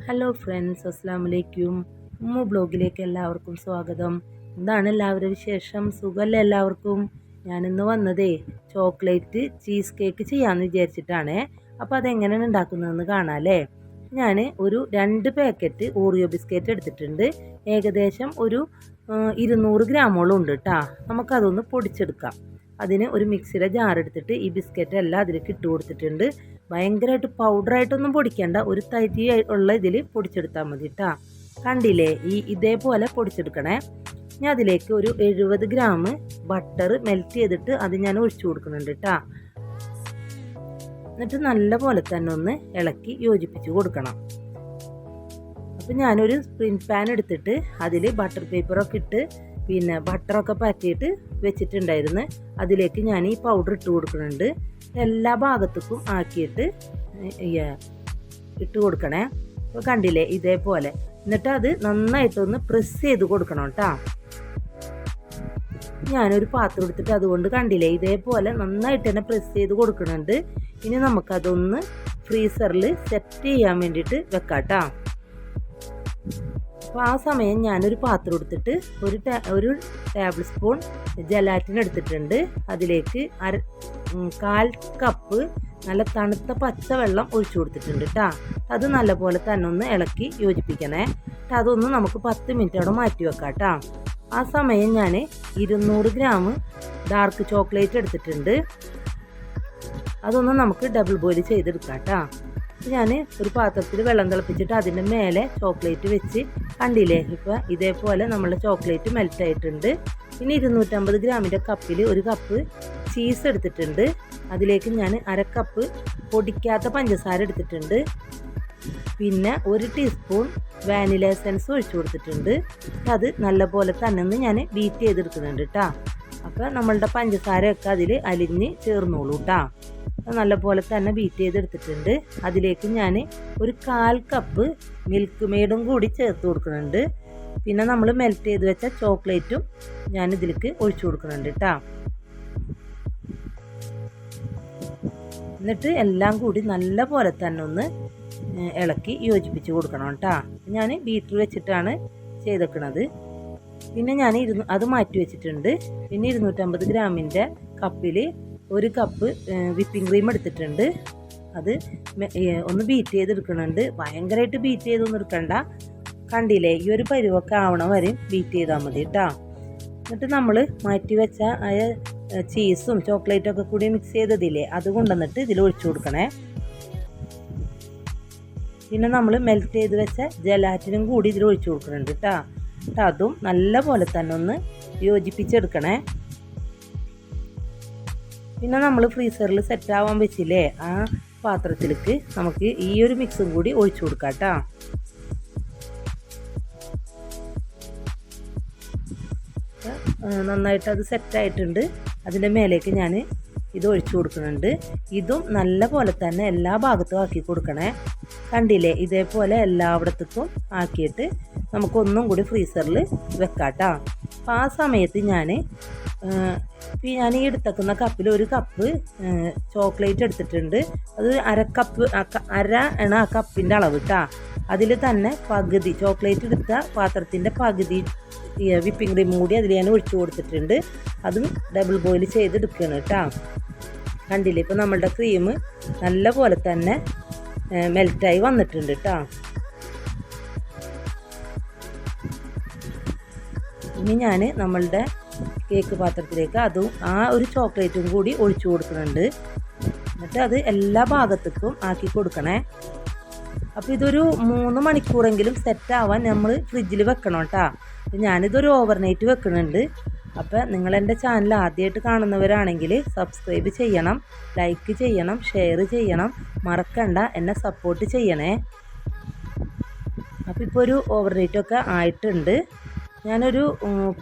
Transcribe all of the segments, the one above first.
Hello friends, അസ്സാം വലൈക്കും. ബ്ലോഗിലേക്ക് എല്ലാവർക്കും സ്വാഗതം. എന്താണ് എല്ലാവരും വിശേഷം? സുഖമല്ലേ എല്ലാവർക്കും? ഞാനിന്ന് വന്നതേ ചോക്ലേറ്റ് ചീസ് കേക്ക് ചെയ്യാമെന്ന് വിചാരിച്ചിട്ടാണ്. അപ്പോൾ അതെങ്ങനെയാണ് ഉണ്ടാക്കുന്നതെന്ന് കാണാമല്ലേ. ഞാൻ ഒരു 2 പാക്കറ്റ് ഓറിയോ ബിസ്ക്കറ്റ് എടുത്തിട്ടുണ്ട്. ഏകദേശം ഒരു 200 ഗ്രാമോളം ഉണ്ട് കേട്ടോ. നമുക്കതൊന്ന് പൊടിച്ചെടുക്കാം. അതിന് ഒരു മിക്സിയുടെ ജാർ എടുത്തിട്ട് ഈ ബിസ്ക്കറ്റ് എല്ലാം അതിലേക്ക് ഇട്ട് കൊടുത്തിട്ടുണ്ട്. ഭയങ്കരമായിട്ട് പൗഡറായിട്ടൊന്നും പൊടിക്കേണ്ട, ഒരു തരി ഉള്ള ഇതിൽ പൊടിച്ചെടുത്താൽ മതി കേട്ടോ. കണ്ടില്ലേ, ഇതേപോലെ പൊടിച്ചെടുക്കണേ. ഞാൻ അതിലേക്ക് ഒരു 70 ഗ്രാം ബട്ടർ മെൽറ്റ് ചെയ്തിട്ട് അത് ഞാൻ ഒഴിച്ചു കൊടുക്കുന്നുണ്ട് കേട്ടോ. എന്നിട്ട് നല്ല പോലെ തന്നെ ഒന്ന് ഇളക്കി യോജിപ്പിച്ച് കൊടുക്കണം. അപ്പം ഞാനൊരു സ്പ്രിംഗ് പാൻ എടുത്തിട്ട് അതിൽ ബട്ടർ പേപ്പറൊക്കെ ഇട്ട് പിന്നെ ബട്ടറൊക്കെ പറ്റിയിട്ട് വെച്ചിട്ടുണ്ടായിരുന്നു. അതിലേക്ക് ഞാൻ ഈ പൗഡർ ഇട്ട് കൊടുക്കുന്നുണ്ട്. എല്ലാ ഭാഗത്തേക്കും ആക്കിയിട്ട് ഇട്ട് കൊടുക്കണേ. അപ്പോൾ കണ്ടില്ലേ, ഇതേപോലെ. എന്നിട്ട് അത് നന്നായിട്ടൊന്ന് പ്രസ് ചെയ്ത് കൊടുക്കണം കേട്ടോ. ഞാനൊരു പാത്രം എടുത്തിട്ട് അതുകൊണ്ട് കണ്ടില്ലേ, ഇതേപോലെ നന്നായിട്ട് തന്നെ പ്രസ് ചെയ്ത് കൊടുക്കുന്നുണ്ട്. ഇനി നമുക്കതൊന്ന് ഫ്രീസറിൽ സെറ്റ് ചെയ്യാൻ വേണ്ടിയിട്ട് വെക്കാം കേട്ടോ. അപ്പോൾ ആ സമയം ഞാനൊരു പാത്രം എടുത്തിട്ട് ഒരു ടേബിൾ സ്പൂൺ ജലാറ്റിൻ എടുത്തിട്ടുണ്ട്. അതിലേക്ക് 1/4 കപ്പ് നല്ല തണുത്ത പച്ചവെള്ളം ഒഴിച്ചു കൊടുത്തിട്ടുണ്ട് കേട്ടോ. അത് നല്ലപോലെ തന്നെ ഒന്ന് ഇളക്കി യോജിപ്പിക്കണേ. അതൊന്ന് നമുക്ക് 10 മിനിറ്റ് അവിടെ മാറ്റി വെക്കാം കേട്ടോ. ആ സമയം ഞാൻ 200 ഗ്രാം ഡാർക്ക് ചോക്ലേറ്റ് എടുത്തിട്ടുണ്ട്. അതൊന്ന് നമുക്ക് ഡബിൾ ബോയിൽ ചെയ്തെടുക്കാം കേട്ടോ. ഞാൻ ഒരു പാത്രത്തിൽ വെള്ളം തിളപ്പിച്ചിട്ട് അതിൻ്റെ മേലെ ചോക്ലേറ്റ് വെച്ച് കണ്ടില്ലേ, ഇപ്പോൾ ഇതേപോലെ നമ്മളുടെ ചോക്ലേറ്റ് മെൽറ്റ് ആയിട്ടുണ്ട്. ഇനി 250 ഗ്രാമിൻ്റെ കപ്പിൽ ഒരു കപ്പ് ചീസ് എടുത്തിട്ടുണ്ട്. അതിലേക്ക് ഞാൻ 1/2 കപ്പ് പൊടിക്കാത്ത പഞ്ചസാര എടുത്തിട്ടുണ്ട്. പിന്നെ 1 ടീസ്പൂൺ വാനില എസൻസ് ഒഴിച്ചു കൊടുത്തിട്ടുണ്ട്. അത് നല്ലപോലെ തന്നെ ഒന്ന് ഞാൻ ബീറ്റ് ചെയ്തെടുക്കുന്നുണ്ട് കേട്ടോ. അപ്പോൾ നമ്മളുടെ പഞ്ചസാരയൊക്കെ അതിൽ അലിഞ്ഞ് ചേർന്നോളൂ കേട്ടോ. നല്ലപോലെ തന്നെ ബീറ്റ് ചെയ്തെടുത്തിട്ടുണ്ട്. അതിലേക്ക് ഞാൻ ഒരു 1/4 കപ്പ് മിൽക്ക് മെയ്ഡും കൂടി ചേർത്ത് കൊടുക്കുന്നുണ്ട്. പിന്നെ നമ്മൾ മെൽറ്റ് ചെയ്ത് വെച്ച ചോക്ലേറ്റും ഞാൻ ഇതിലേക്ക് ഒഴിച്ചു കൊടുക്കുന്നുണ്ട് കേട്ടോ. എന്നിട്ട് എല്ലാം കൂടി നല്ല പോലെ തന്നെ ഒന്ന് ഇളക്കി യോജിപ്പിച്ച് കൊടുക്കണം കേട്ടോ. ഞാൻ ബീറ്റർ വെച്ചിട്ടാണ് ചെയ്തേക്കണത്. പിന്നെ ഞാൻ അത് മാറ്റി വെച്ചിട്ടുണ്ട്. പിന്നെ 250 ഗ്രാമിൻ്റെ കപ്പിൽ 1 കപ്പ് വിപ്പിംഗ് ക്രീം എടുത്തിട്ടുണ്ട്. അത് ഒന്ന് ബീറ്റ് ചെയ്തെടുക്കുന്നുണ്ട്. ഭയങ്കരമായിട്ട് ബീറ്റ് ചെയ്തൊന്നും എടുക്കണ്ട. കണ്ടില്ലേ, ഈ ഒരു പരുവൊക്കെ ആവണ വരെ ബീറ്റ് ചെയ്താൽ മതി കേട്ടോ. എന്നിട്ട് നമ്മൾ മാറ്റി വെച്ച ചീസും ചോക്ലേറ്റൊക്കെ കൂടി മിക്സ് ചെയ്തതില്ലേ, അത് കൊണ്ടുവന്നിട്ട് ഇതിൽ ഒഴിച്ചു കൊടുക്കണേ. പിന്നെ നമ്മൾ മെൽറ്റ് ചെയ്ത് വെച്ച ജലാറ്റിനും കൂടി ഇതിൽ ഒഴിച്ചു കൊടുക്കുന്നുണ്ട് കേട്ടോ. അതും നല്ല പോലെ തന്നെ ഒന്ന് യോജിപ്പിച്ചെടുക്കണേ. പിന്നെ നമ്മൾ ഫ്രീസറിൽ സെറ്റ് ആവാൻ വെച്ചില്ലേ, ആ പാത്രത്തിലേക്ക് നമുക്ക് ഈ ഒരു മിക്സും കൂടി ഒഴിച്ചു കൊടുക്കാം കേട്ടോ. നന്നായിട്ട് അത് സെറ്റായിട്ടുണ്ട്. അതിൻ്റെ മേലേക്ക് ഞാൻ ഇത് ഒഴിച്ചു കൊടുക്കുന്നുണ്ട്. ഇതും നല്ല പോലെ തന്നെ എല്ലാ ഭാഗത്തും ആക്കി കൊടുക്കണേ. കണ്ടില്ലേ, ഇതേപോലെ എല്ലായിടത്തേക്കും ആക്കിയിട്ട് നമുക്കൊന്നും കൂടി ഫ്രീസറിൽ വെക്കാം കേട്ടോ. അപ്പോൾ ആ സമയത്ത് ഞാൻ ഈ എടുത്തേക്കുന്ന കപ്പിൽ 1 കപ്പ് ചോക്ലേറ്റ് എടുത്തിട്ടുണ്ട്. അത് 1/2 കപ്പ് ആണ് ആ കപ്പിൻ്റെ അളവ് കേട്ടോ. അതിൽ തന്നെ പകുതി ചോക്ലേറ്റ് എടുത്ത പാത്രത്തിൻ്റെ പകുതി വിപ്പിംഗ് ക്രീം കൂടി അതിൽ ഞാൻ ഒഴിച്ചു കൊടുത്തിട്ടുണ്ട്. അതും ഡബിൾ ബോയിൽ ചെയ്തെടുക്കുകയാണ് കേട്ടോ. കണ്ടില്ലേ, ഇപ്പോൾ നമ്മളുടെ ക്രീം നല്ല പോലെ തന്നെ മെൽറ്റായി വന്നിട്ടുണ്ട് കേട്ടോ. ഇനി ഞാൻ നമ്മളുടെ കേക്ക് പാത്രത്തിലേക്ക് അതും ആ ഒരു ചോക്ലേറ്റും കൂടി ഒഴിച്ചു കൊടുക്കുന്നുണ്ട്. എന്നിട്ട് അത് എല്ലാ ഭാഗത്തേക്കും ആക്കി കൊടുക്കണേ. അപ്പോൾ ഇതൊരു 3 മണിക്കൂറെങ്കിലും സെറ്റാവാൻ നമ്മൾ ഫ്രിഡ്ജിൽ വെക്കണം കേട്ടോ. ഞാനിതൊരു ഓവർനൈറ്റ് വെക്കുന്നുണ്ട്. അപ്പോൾ നിങ്ങളെൻ്റെ ചാനൽ ആദ്യമായിട്ട് കാണുന്നവരാണെങ്കിൽ സബ്സ്ക്രൈബ് ചെയ്യണം, ലൈക്ക് ചെയ്യണം, ഷെയർ ചെയ്യണം, മറക്കണ്ട, എന്നെ സപ്പോർട്ട് ചെയ്യണേ. അപ്പോൾ ഇപ്പോൾ ഒരു ഓവർനൈറ്റൊക്കെ ആയിട്ടുണ്ട്. ഞാനൊരു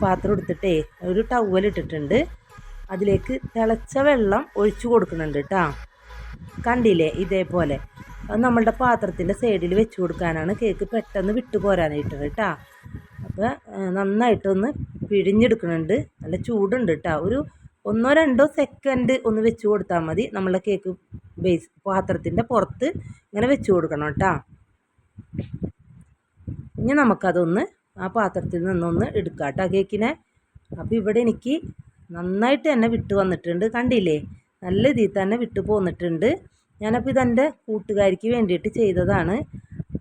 പാത്രം എടുത്തിട്ടേ ഒരു ടവൽ ഇട്ടിട്ടുണ്ട്. അതിലേക്ക് തിളച്ച വെള്ളം ഒഴിച്ചു കൊടുക്കുന്നുണ്ട് കേട്ടോ. കണ്ടില്ലേ, ഇതേപോലെ. അത് നമ്മളുടെ പാത്രത്തിൻ്റെ സൈഡിൽ വെച്ച് കൊടുക്കാനാണ്, കേക്ക് പെട്ടെന്ന് വിട്ടു പോരാനായിട്ട് കേട്ടോ. അപ്പോൾ നന്നായിട്ടൊന്ന് പിഴിഞ്ഞെടുക്കുന്നുണ്ട്. നല്ല ചൂടുണ്ട് കേട്ടോ. ഒരു 1-2 സെക്കൻഡ് ഒന്ന് വെച്ച് കൊടുത്താൽ മതി. നമ്മളുടെ കേക്ക് പാത്രത്തിൻ്റെ പുറത്ത് ഇങ്ങനെ വെച്ച് കൊടുക്കണം കേട്ടോ. ഇനി നമുക്കതൊന്ന് ആ പാത്രത്തിൽ നിന്നൊന്ന് എടുക്കാം കേട്ടോ കേക്കിനെ. അപ്പോൾ ഇവിടെ എനിക്ക് നന്നായിട്ട് തന്നെ വിട്ട് വന്നിട്ടുണ്ട്, കണ്ടില്ലേ, നല്ല ഇതിൽ തന്നെ വിട്ട് പോന്നിട്ടുണ്ട്. ഞാനപ്പോൾ ഇതെൻ്റെ കൂട്ടുകാരിക്ക് വേണ്ടിയിട്ട് ചെയ്തതാണ്.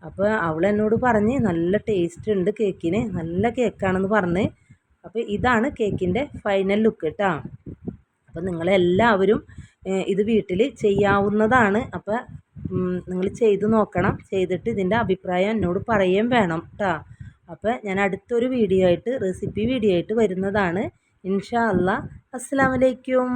അപ്പോൾ അവൾ എന്നോട് പറഞ്ഞ് നല്ല ടേസ്റ്റ് ഉണ്ട് കേക്കിന്, നല്ല കേക്കാണെന്ന് പറഞ്ഞ്. അപ്പോൾ ഇതാണ് കേക്കിൻ്റെ ഫൈനൽ ലുക്ക് കേട്ടോ. അപ്പോൾ നിങ്ങളെല്ലാവരും ഇത് വീട്ടിൽ ചെയ്യാവുന്നതാണ്. അപ്പോൾ നിങ്ങൾ ചെയ്ത് നോക്കണം, ചെയ്തിട്ട് ഇതിൻ്റെ അഭിപ്രായം എന്നോട് പറയുകയും വേണം കേട്ടോ. അപ്പോൾ ഞാൻ അടുത്തൊരു വീഡിയോ ആയിട്ട്, റെസിപ്പി വീഡിയോ ആയിട്ട് വരുന്നതാണ്. ഇൻഷാ അല്ലാ. അസ്സലാമു അലൈക്കും.